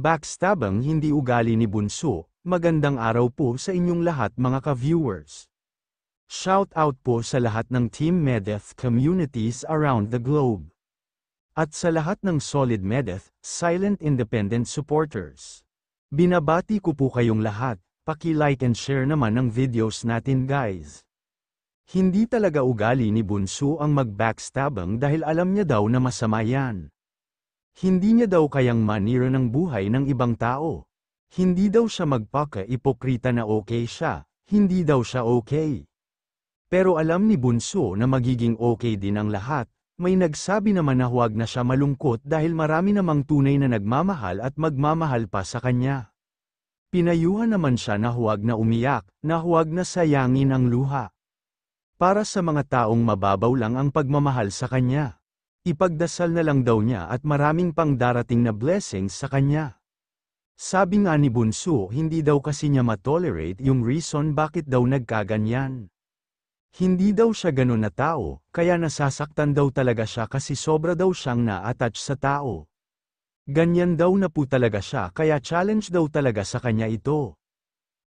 Backstabang hindi ugali ni Bunso. Magandang araw po sa inyong lahat mga ka-viewers. Shout out po sa lahat ng Team Medeth communities around the globe. At sa lahat ng Solid Medeth, Silent Independent supporters. Binabati ko po kayong lahat, paki-like and share naman ang videos natin guys. Hindi talaga ugali ni Bunso ang mag-backstabang dahil alam niya daw na masama yan. Hindi niya daw kayang manira ng buhay ng ibang tao. Hindi daw siya magpaka-ipokrita na okay siya, hindi daw siya okay. Pero alam ni Bunso na magiging okay din ang lahat, may nagsabi naman na huwag na siya malungkot dahil marami namang tunay na nagmamahal at magmamahal pa sa kanya. Pinayuhan naman siya na huwag na umiyak, na huwag na sayangin ang luha. Para sa mga taong mababaw lang ang pagmamahal sa kanya. Ipagdasal na lang daw niya at maraming pang darating na blessings sa kanya. Sabi nga ni Bunso hindi daw kasi niya matolerate yung reason bakit daw nagkaganyan. Hindi daw siya ganun na tao, kaya nasasaktan daw talaga siya kasi sobra daw siyang na-attach sa tao. Ganyan daw na po talaga siya kaya challenge daw talaga sa kanya ito.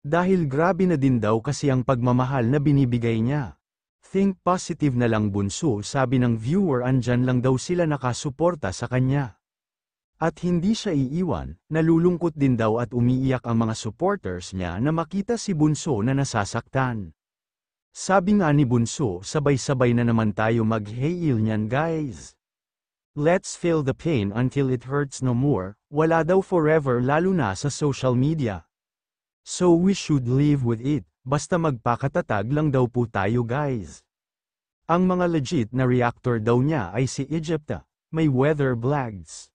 Dahil grabe na din daw kasi ang pagmamahal na binibigay niya. Think positive na lang Bunso sabi ng viewer andyan lang daw sila nakasuporta sa kanya. At hindi siya iiwan, nalulungkot din daw at umiiyak ang mga supporters niya na makita si Bunso na nasasaktan. Sabi nga ni Bunso sabay-sabay na naman tayo mag-hail niyan guys. Let's feel the pain until it hurts no more, wala daw forever lalo na sa social media. So we should live with it, basta magpakatatag lang daw po tayo guys. Ang mga legit na reactor daw niya ay si Egypta, may weather vlogs.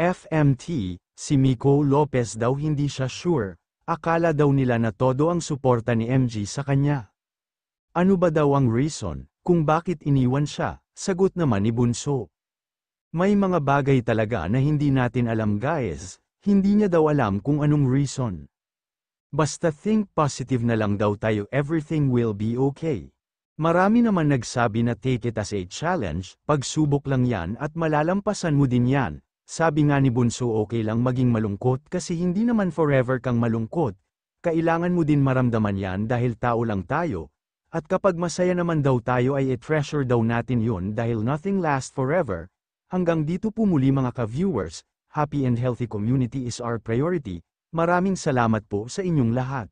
FMT, si Miko Lopez daw hindi siya sure, akala daw nila na todo ang suporta ni MG sa kanya. Ano ba daw ang reason, kung bakit iniwan siya, sagot naman ni Bunso. May mga bagay talaga na hindi natin alam guys, hindi niya daw alam kung anong reason. Basta think positive na lang daw tayo everything will be okay. Marami naman nagsabi na take it as a challenge, pagsubok lang yan at malalampasan mo din yan. Sabi nga ni Bunso okay lang maging malungkot kasi hindi naman forever kang malungkot. Kailangan mo din maramdaman yan dahil tao lang tayo. At kapag masaya naman daw tayo ay i-treasure daw natin yun dahil nothing lasts forever. Hanggang dito po muli mga ka-viewers, happy and healthy community is our priority. Maraming salamat po sa inyong lahat.